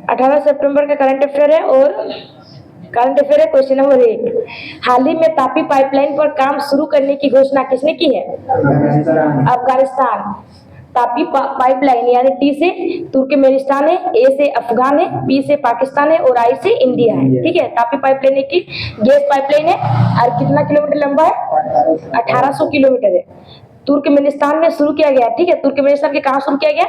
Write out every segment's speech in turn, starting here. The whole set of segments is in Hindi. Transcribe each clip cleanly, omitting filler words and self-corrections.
18 सितंबर का करंट अफेयर है और करंट अफेयर है क्वेश्चन नंबर 1। हाल ही में तापी पाइपलाइन पर काम शुरू करने की घोषणा किसने की है? अफगानिस्तान। तापी पाइपलाइन यानी टी से तुर्कमेनिस्तान है, ए से अफगान है, पी से पाकिस्तान है और आई से इंडिया है। ठीक है, तापी पाइपलाइन एक गैस पाइपलाइन है और कितना किलोमीटर लंबा है? 1800 किलोमीटर है। तुर्कमेनिस्तान में शुरू किया गया। ठीक है, तुर्कमेनिस्तान के कहाँ शुरू किया गया?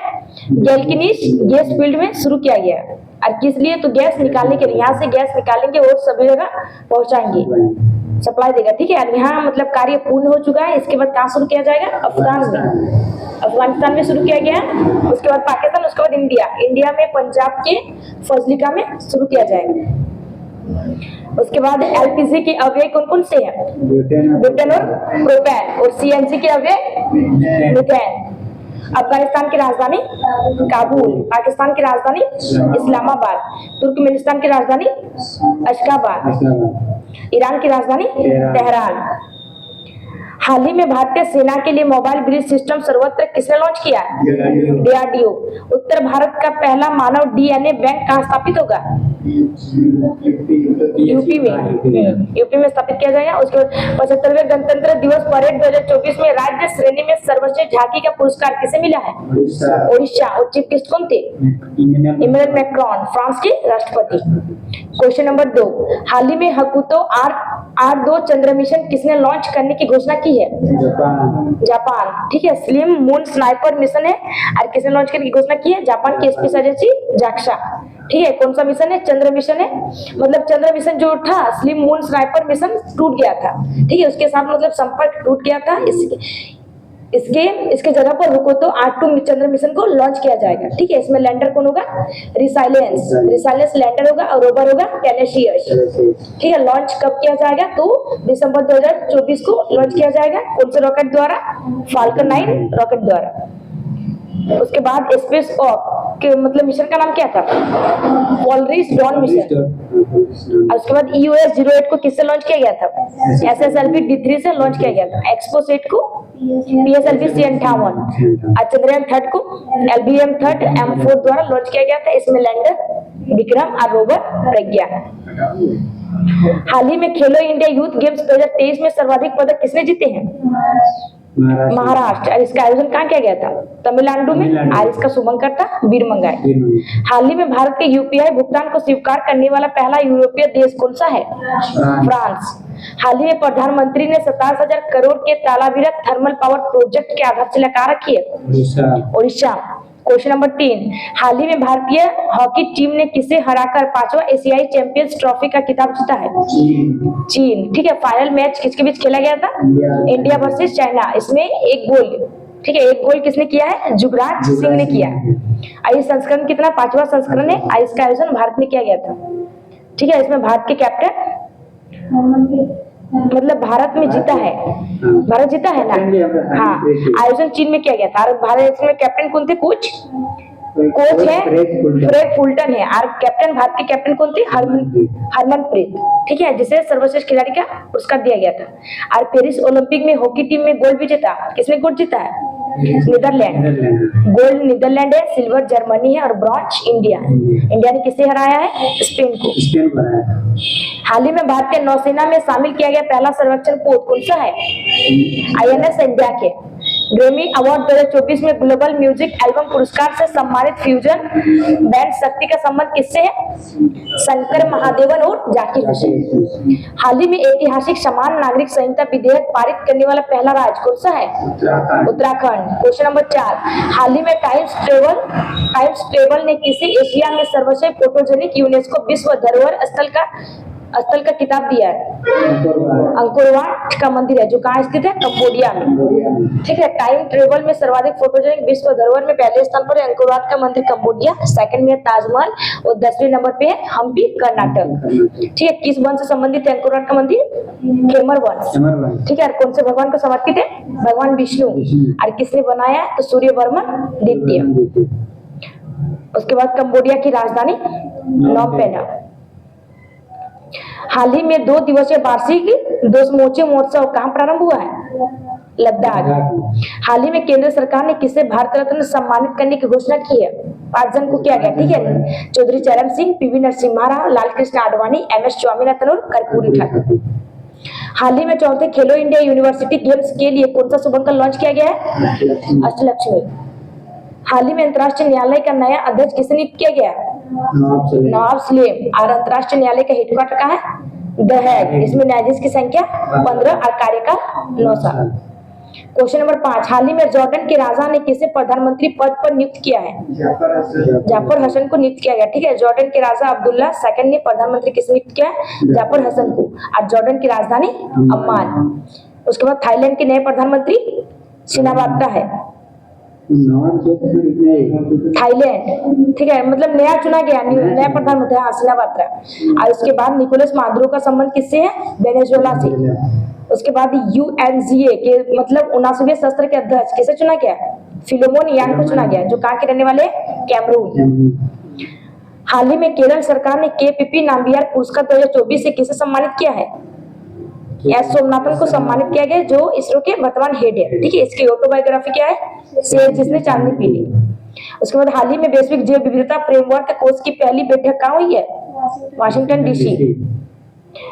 गैल्किनिस गैस फील्ड में शुरू किया गया। और किस लिए? तो गैस निकालने के लिए। यहाँ से गैस निकालेंगे और सभी जगह पहुंचाएंगे, सप्लाई देगा। ठीक है, यहाँ मतलब कार्य पूर्ण हो चुका है। इसके बाद कहाँ शुरू किया जाएगा? अफगानिस्तान में शुरू किया गया, उसके बाद पाकिस्तान, उसके बाद इंडिया। इंडिया में पंजाब के फजलिका में शुरू किया जाएगा। उसके बाद एलपीजी के अव्यय कौन कौन से हैं? ब्यूटेन और प्रोपेन। और सीएनजी के अव्यय मीथेन। अफगानिस्तान की राजधानी काबुल, पाकिस्तान की राजधानी इस्लामाबाद, तुर्कमेनिस्तान की राजधानी अशगाबाद, ईरान की राजधानी तेहरान। हाल ही में भारतीय सेना के लिए मोबाइल ब्रिज सिस्टम सर्वत्र किसने लॉन्च किया? डीआरडीओ। उत्तर भारत का पहला मानव डीएनए बैंक कहाँ स्थापित होगा? यूपी में स्थापित किया जाएगा। उसके बाद 75वें गणतंत्र दिवस परेड 2024 में राज्य श्रेणी में सर्वश्रेष्ठ झांकी का पुरस्कार किसे मिला है? ओडिशा। और चीफ गेस्ट कौन थे? इमैनुअल मैक्रोन, फ्रांस के राष्ट्रपति। Question number 2। हाल ही में हकुतो R2 चंद्र मिशन किसने लॉन्च करने की घोषणा की है? जापान। ठीक है, स्लिम मून स्नाइपर मिशन है और किसने लॉन्च करने की घोषणा की है? जापान के स्पेस एजेंसी जाक्सा। ठीक है, कौन सा मिशन है? चंद्र मिशन है। मतलब चंद्र मिशन जो था, स्लिम मून स्नाइपर मिशन टूट गया था। ठीक है, उसके साथ मतलब संपर्क टूट गया था। इसके जगह पर रुको तो R2 चंद्र मिशन को लॉन्च किया जाएगा। ठीक है, इसमें लैंडर कौन होगा? रिसाइलेंस लैंडर होगा और रोवर होगा टेनेशियस। ठीक है, लॉन्च कब किया जाएगा? तो दिसंबर 2024 को लॉन्च किया जाएगा। कौन से रॉकेट द्वारा? फाल्कन 9 रॉकेट द्वारा। उसके बाद स्पेस के मतलब मिशन का नाम क्या था? Polaris don mission. उसके बाद EOS-08 को किससे लॉन्च किया गया था? SSLV D3 से लॉन्च किया गया था। एक्सपोसेट को PSLV C58 और चंद्रयान 3 को LBM 3 M4 द्वारा लॉन्च किया गया था। इसमें लैंडर विक्रम और रोवर प्रज्ञा। हाल ही में खेलो इंडिया यूथ गेम्स 2023 में सर्वाधिक पदक किसने जीते हैं? महाराष्ट्र। और इसका आयोजन कहाँ किया गया था? तमिलनाडु में। और इसका शुभंकर था वीरमंगाई। हाल ही में भारत के UPI भुगतान को स्वीकार करने वाला पहला यूरोपीय देश कौन सा है? फ्रांस। हाल ही में प्रधानमंत्री ने 27,000 करोड़ के तालाबीरा थर्मल पावर प्रोजेक्ट की आधारशिला कहाँ रखी है? उड़ीसा। Question number 3। हाल ही में भारतीय हॉकी टीम ने किसे हराकर 5वां एशियाई चैंपियंस ट्रॉफी का खिताब जीता है? चीन। ठीक है, फाइनल मैच किसके बीच खेला गया था? India versus China. इसमें एक गोल, ठीक है, एक गोल किसने किया है? युवराज सिंह ने किया। इस संस्करण कितना? 5वां संस्करण है। इसका आयोजन भारत में किया गया था। ठीक है, इसमें भारत के कैप्टन मतलब भारत में जीता है, भारत जीता है ना? हाँ, आयोजन चीन में किया गया था। और भारत में कैप्टन कौन थे? कोच है फ्रेड फुलटन है। और कैप्टन, भारत के कैप्टन कौन थे? हरमनप्रीत। ठीक है, जिसे सर्वश्रेष्ठ खिलाड़ी का पुरस्कार दिया गया था। और पेरिस ओलंपिक में हॉकी टीम में गोल्ड भी जीता। किसने गोल्ड जीता है? नीदरलैंड। गोल्ड नीदरलैंड है, सिल्वर जर्मनी है और ब्रॉन्ज इंडिया है। इंडिया ने किसे हराया है? स्पेन को। हाल ही में भारतीय नौसेना में शामिल किया गया पहला सर्वेक्षण पोत कौन सा है? INS इंडिया के। ग्रैमी अवार्ड 2024 में ग्लोबल म्यूजिक एल्बम पुरस्कार से सम्मानित फ्यूजन बैंड शक्ति का संबंध किससे है? शंकर महादेवन और जाकिर हुसैन। हाल ही में ऐतिहासिक समान नागरिक संहिता विधेयक पारित करने वाला पहला राज्य कौन सा है? उत्तराखंड। Question number 4। हाल ही में टाइम्स ट्रेवल ने किसी एशिया में सर्वश्रेष्ठ फोटोजेनिक यूनेस्को विश्व धरोहर स्थल का किताब दिया है? अंकोर वाट का मंदिर है, जो कहाँ स्थित है? कंबोडिया में। ठीक है, टाइम ट्रेवल में सर्वाधिक फोटोजेनिक विश्व धरोहर में पहले स्थान पर है अंकोर वाट का मंदिर कंबोडिया, सेकंड में है ताजमहल और 10वें नंबर पे है हम्पी कर्नाटक। ठीक है, किस वंश से संबंधित है अंकोर वाट का मंदिर? खेमर वंश। ठीक है, कौन से भगवान को समर्पित है? भगवान विष्णु। और किसने बनाया? तो सूर्यवर्मन द्वितीय। उसके बाद कंबोडिया की राजधानी नॉम पेन्ह। हाल ही में 2 दिवसीय वार्षिक दोसमोचे महोत्सव कहाँ प्रारंभ हुआ है? लद्दाख। हाल ही में केंद्र सरकार ने किसे भारत रत्न सम्मानित करने की घोषणा की है? 5 जन को किया गया, ठीक है। चौधरी चरण सिंह, पीवी नरसिम्हा राव, लाल कृष्ण आडवाणी, एमएस स्वामीनाथन और कर्पूरी ठाकुर। हाल ही में चौथे खेलो इंडिया यूनिवर्सिटी गेम्स के लिए कौन सा शुभंकर लॉन्च किया गया है? अष्टलक्ष्मी। हाल ही में अंतर्राष्ट्रीय न्यायालय का नया अध्यक्ष किसे नियुक्त किया गया? नवाब सलीम। और अंतर्राष्ट्रीय न्यायालय का हेडक्वार्टर कहाँ है? The Hague. इसमें न्यायाधीश की संख्या 15 और कार्यकाल 9 साल। क्वेश्चन नंबर 5, हाल ही में जॉर्डन के राजा ने किसे प्रधानमंत्री पद पर नियुक्त किया है? जाफर हसन को नियुक्त किया गया, ठीक है। जॉर्डन के राजा अब्दुल्ला सेकंड ने प्रधानमंत्री किसे नियुक्त किया है? जाफर हसन को। और जॉर्डन की राजधानी अम्मान। उसके बाद थाईलैंड के नए प्रधानमंत्री शिनावात्रा है। थाईलैंड, ठीक है, मतलब नया चुना गया, नया प्रधानमंत्री शिनावात्रा। और उसके बाद निकोलस मादुरो का संबंध किससे है? वेनेजुएला से। उसके बाद यूएनजीए के मतलब 79वें सत्र के अध्यक्ष किसे चुना गया? फिलोमोन यांग को चुना गया, जो कहाँ के रहने वाले? कैमरून। हाल ही में केरल सरकार ने केपीपी नाम्बियार पुरस्कार 2024 से किसे सम्मानित किया है? एस सोमनाथन को सम्मानित किया गया, जो इसरो के वर्तमान हेड है, ठीक है। इसकी ऑटोबायोग्राफी क्या है? शेर जिसने चांदनी पी ली। उसके बाद हाल ही में वैश्विक जैव विविधता फ्रेमवर्क कोर्स की पहली बैठक कहाँ हुई है? Washington DC.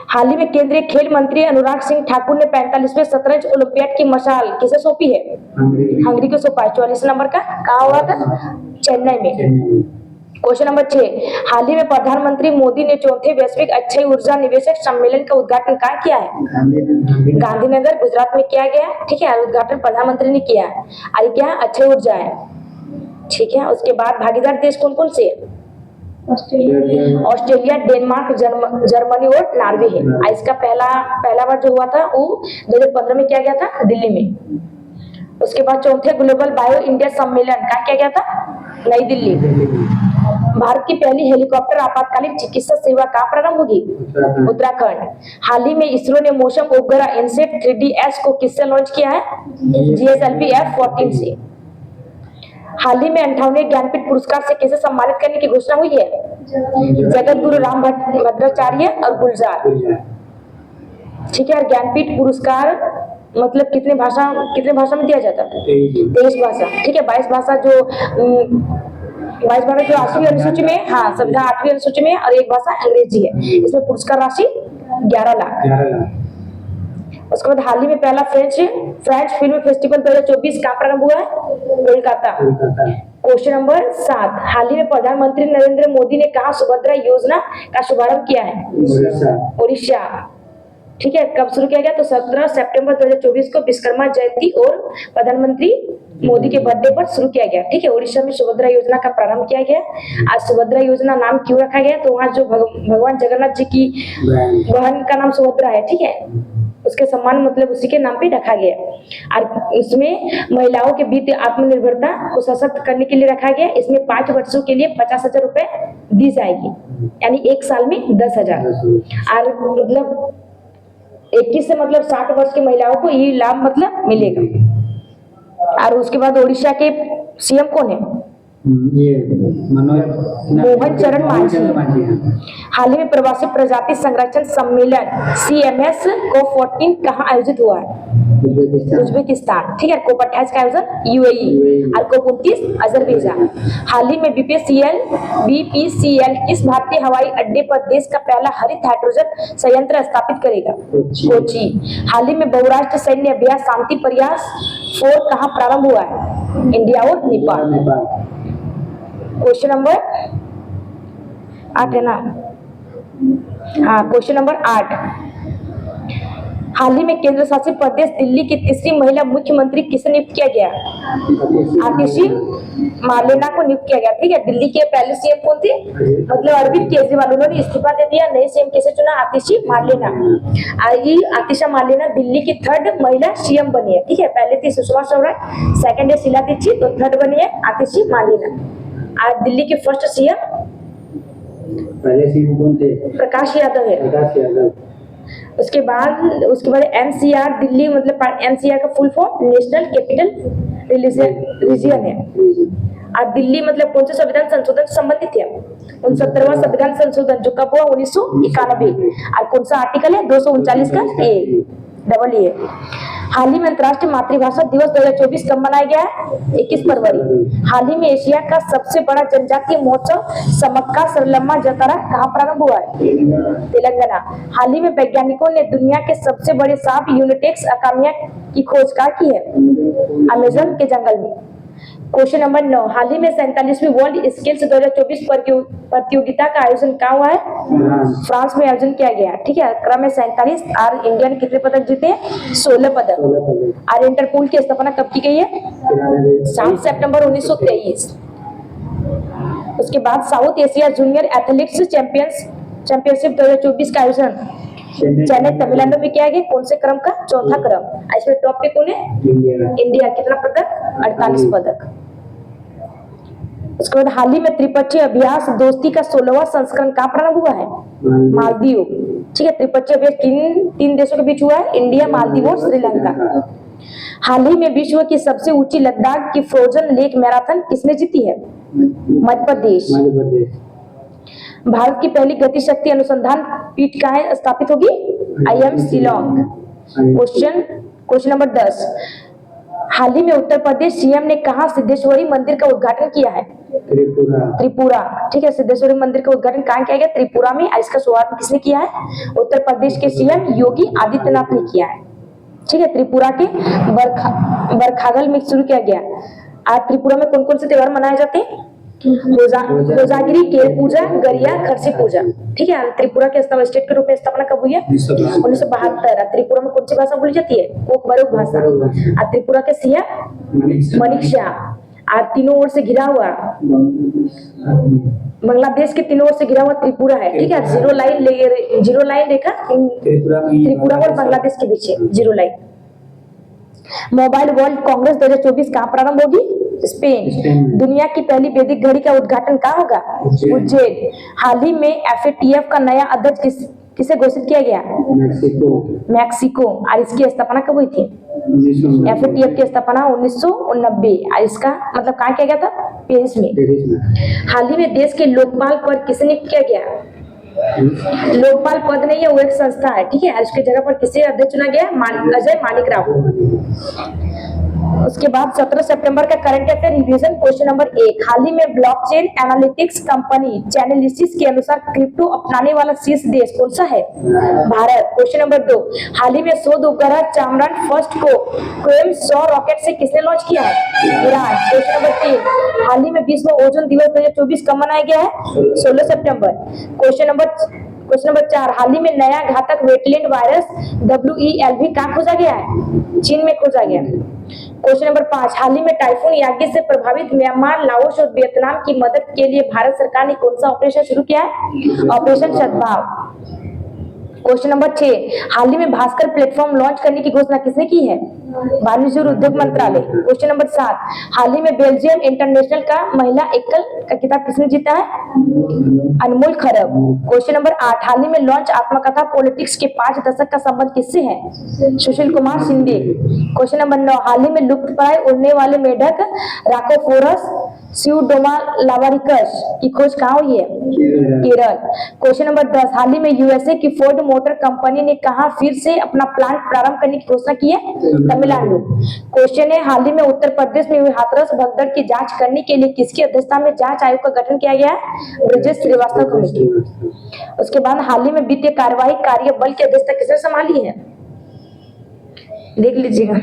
हाल ही में केंद्रीय खेल मंत्री अनुराग सिंह ठाकुर ने 45वें शतरंज ओलंपियाड की मशाल किसे सौंपी है? हंगरी को सौंपा है। 44 नंबर का कहाँ हुआ था? चेन्नई में। क्वेश्चन नंबर 6, हाल ही में प्रधानमंत्री मोदी ने चौथे वैश्विक अक्षय ऊर्जा निवेशक सम्मेलन का उद्घाटन कहाँ किया है? गांधीनगर, गुजरात में किया गया, ठीक है। उद्घाटन प्रधानमंत्री ने किया है। और क्या अक्षय ऊर्जा है, ठीक है। उसके बाद भागीदार देश कौन कौन से? ऑस्ट्रेलिया, डेनमार्क, जर्मनी और नॉर्वे है। इसका पहला बार जो हुआ था वो 2015 में किया गया था, दिल्ली में। उसके बाद चौथे ग्लोबल बायो इंडिया सम्मेलन कहाँ किया गया था? नई दिल्ली। भारत की पहली हेलीकॉप्टर आपातकालीन चिकित्सा सेवा कहाँ प्रारंभ होगी? उत्तराखंड। हाल ही में इसरो ने मौसम उपग्रह इनसेट 3DS को किससे लॉन्च किया है? GSLV F-14 से। हाल ही में 58वें ज्ञानपीठ पुरस्कार से किसे सम्मानित करने की घोषणा हुई है? जगत गुरु राम भद्राचार्य और गुलजार, ठीक है। ज्ञानपीठ पुरस्कार मतलब कितने भाषा में दिया जाता है? 23 भाषा, ठीक है। 22 भाषा जो 8वीं अनुसूची में, हाँ, संविधान 8वीं अनुसूची में, और एक भाषा अंग्रेजी है। इसमें पुरस्कार राशि 11 लाख। उसके बाद हाल ही में पहला फ्रेंच फिल्म फेस्टिवल 2024 कहाँ प्रारंभ हुआ है? कोलकाता। क्वेश्चन नंबर 7, हाल ही में प्रधानमंत्री नरेंद्र मोदी ने कहाँ सुभद्रा योजना का शुभारंभ किया है? उड़ीसा, ठीक है। कब शुरू किया गया? तो 17 सितंबर 2024 को विश्वकर्मा जयंती और प्रधानमंत्री मोदी के बर्थडे पर शुरू किया गया, ठीक है। उड़ीसा में सुभद्रा योजना का प्रारंभ किया गया। आज सुभद्रा योजना नाम क्यों रखा गया? तो वहाँ जो भगवान जगन्नाथ जी की बहन का नाम सुभद्रा है, ठीक है, उसके सम्मान मतलब उसी के नाम पे रखा गया। और इसमें महिलाओं के वित्तीय आत्मनिर्भरता को सशक्त करने के लिए रखा गया। इसमें 5 वर्षों के लिए 50,000 रुपए दी जाएगी, यानी एक साल में 10,000। और मतलब 21 से मतलब 60 वर्ष की महिलाओं को ये लाभ मतलब मिलेगा। और उसके बाद ओडिशा के सीएम कौन है? ये मोहन चरण मांझी। हाल ही में प्रवासी प्रजाति संरक्षण सम्मेलन CMS COP14 कहाँ आयोजित हुआ है? उज्बेकिस्तान, ठीक है। COP28 का आयोजन UAE और COP29 अजरबैजान। हाल ही में BPCL किस भारतीय हवाई अड्डे पर देश का पहला हरित हाइड्रोजन संयंत्र स्थापित करेगा? कोची। हाल ही में बहुराष्ट्रीय सैन्य अभ्यास शांति प्रयास 4 कहाँ प्रारंभ हुआ है? इंडिया और नेपाल। क्वेश्चन नंबर 8 है ना? हाँ, क्वेश्चन नंबर 8, हाल ही में केंद्र शासित प्रदेश दिल्ली की तीसरी महिला मुख्यमंत्री किसे नियुक्त किया गया? आतिशी मार्लेना को नियुक्त किया गया, ठीक है। दिल्ली के पहले सीएम कौन थे? मतलब अरविंद केजरीवाल, उन्होंने इस्तीफा दे दिया। नए सीएम किसे चुना? आतिशी मार्लेना। आतिशा मार्लेना दिल्ली की 3rd महिला सीएम बनी है, ठीक है। पहले थी सुषमा स्वराज, सेकंड है शीला दीक्षित, तो 3rd बनी है आतिशी मार्लेना। आज दिल्ली के फर्स्ट सीएम पहले सीएम कौन थे? प्रकाश यादव है। उसके बाद NCR दिल्ली मतलब NCR का full form national capital region है। और दिल्ली मतलब कौन से संविधान संशोधन से संबंधित है? 69वां संविधान संशोधन, जो कब हुआ? 1991। और कौन सा आर्टिकल है? 239 का A। डबल ई है। हाल ही में अंतर्राष्ट्रीय मातृभाषा दिवस 2024 कब मनाया गया है? 21 फरवरी। हाल ही में एशिया का सबसे बड़ा जनजातीय महोत्सव समक्का सरलम्मा जतरा कहाँ प्रारंभ हुआ है? तेलंगाना। हाल ही में वैज्ञानिकों ने दुनिया के सबसे बड़े सांप यूनिटेक्स अकामिया की खोज कहाँ की है? अमेजन के जंगल में। क्वेश्चन नंबर 9, हाल ही में 47वीं वर्ल्ड स्किल्स 2024 प्रतियोगिता का आयोजन कहाँ हुआ है? फ्रांस में आयोजन किया गया। ठीक है, क्रम में 47 और इंडिया ने कितने पदक जीते? 16 पदक। और इंटरपोल की स्थापना कब की गई है? 7 सितंबर 1923। उसके बाद south Asia junior athletics championship 2024 का आयोजन चेन्नई तमिलनाडु में किया गया। कौन से क्रम का? चौथा क्रम। इसमें टॉप पे कौन है? इंडिया। कितना पदक? 48 पदक। उसके बाद हाल ही में त्रिपक्षीय अभ्यास दोस्ती का 16वां संस्करण कहाँ प्रारंभ हुआ है? मालदीव। ठीक है, त्रिपक्षीय अभ्यास तीन देशों के बीच हुआ है, इंडिया, मालदीव और श्रीलंका। हाल ही में विश्व की सबसे ऊंची लद्दाख की फ्रोजन लेक मैराथन किसने जीती है? मध्य प्रदेश। भारत की पहली गति शक्ति अनुसंधान पीठ कहाँ स्थापित होगी? IIM शिलोंग। क्वेश्चन नंबर 10, हाल ही में उत्तर प्रदेश सीएम ने कहा सिद्धेश्वरी मंदिर का उद्घाटन किया है? त्रिपुरा। ठीक है, सिद्धेश्वरी मंदिर का उद्घाटन कहाँ किया गया? त्रिपुरा में। इसका शुभारंभ किसने किया है? उत्तर प्रदेश के सीएम योगी आदित्यनाथ ने किया है। ठीक है, त्रिपुरा के बरखागल में शुरू किया गया। आज त्रिपुरा में कौन कौन से त्योहार मनाए जाते हैं? कोजागिरी, केर पूजा, गरिया, खरसी पूजा। ठीक है, त्रिपुरा के स्टेट के रूप में स्थापना कब हुई है? 1972। त्रिपुरा में कौन सी भाषा बोली जाती है? कोकबरोक भाषा। और त्रिपुरा के सीएम मणिक शाह। और तीनों ओर से घिरा हुआ, बांग्लादेश के तीनों ओर से घिरा हुआ त्रिपुरा है। ठीक है, जीरो लाइन रेखा त्रिपुरा और बांग्लादेश के बीच है, zero line. Mobile world Congress 2024 कहाँ प्रारंभ होगी? स्पेन। दुनिया की पहली वैदिक घड़ी का उद्घाटन कहाँ होगा? उज्जैन। हाल ही में FATF का नया अध्यक्ष किसे घोषित किया गया? मैक्सिको। और इसकी स्थापना कब हुई थी? FATF की स्थापना 1990। और इसका मतलब कहाँ किया गया था? पेरिस में। हाल ही में देश के लोकपाल पद किसे नियुक्त किया गया? लोकपाल पद नहीं है, वो एक संस्था है। ठीक है, उसके जगह पर किसे अध्यक्ष चुना गया? अजय मालिक राव। उसके बाद 17 सितंबर का current affair revision. Question number 1, हाल ही में ब्लॉकचेन एनालिटिक्स कंपनी चैनलिसिस के अनुसार क्रिप्टो अपनाने वाला शीर्ष देश कौन सा है? भारत। क्वेश्चन नंबर 2, हाल ही में शोध उपग्रह चांद्रयान फर्स्ट को क्वेम 100 रॉकेट से किसने लॉन्च किया है? ईरान। क्वेश्चन नंबर 3, हाल ही में विश्व ओजोन दिवस 2024 कब मनाया गया है? 16 सितंबर। क्वेश्चन नंबर 4, हाल ही में नया घातक वेटलैंड वायरस WELV कहाँ खोजा गया है? चीन में खोजा गया। क्वेश्चन नंबर 5, हाल ही में टाइफून यागी से प्रभावित म्यांमार, लाओस और वियतनाम की मदद के लिए भारत सरकार ने कौन सा ऑपरेशन शुरू किया है? ऑपरेशन सद्भाव। क्वेश्चन नंबर 6, हाल ही में भास्कर प्लेटफॉर्म लॉन्च करने की घोषणा किसने की है? वाणिज्य और उद्योग मंत्रालय। क्वेश्चन नंबर 7, हाल ही में बेल्जियम इंटरनेशनल का महिला एकल का खिताब किसने जीता है? अनमोल खरब। क्वेश्चन नंबर 8, हाल ही में लॉन्च आत्मकथा पॉलिटिक्स के 5 दशक का संबंध किससे है? सुशील कुमार शिंदे। क्वेश्चन नंबर 9, हाल ही में लुप्तप्राय उड़ने वाले मेढक राकोफोरस स्यूडोमा लावारिकस की खोज कहाँ हुई है? केरल। क्वेश्चन नंबर 10, हाल ही में USA की फोर्ड मोटर कंपनी ने कहा फिर से अपना प्लांट प्रारंभ करने की घोषणा की है? तमिलनाडु। क्वेश्चन है, हाल ही में उत्तर प्रदेश में हुई हाथरस भगदड़ की जांच करने के लिए किसकी अध्यक्षता में जांच आयोग का गठन किया गया है? ब्रजेश श्रीवास्तव कमेटी। उसके बाद हाल ही में वित्तीय कार्यवाही कार्य बल की अध्यक्षता किसने संभाली है? देख लीजिएगा।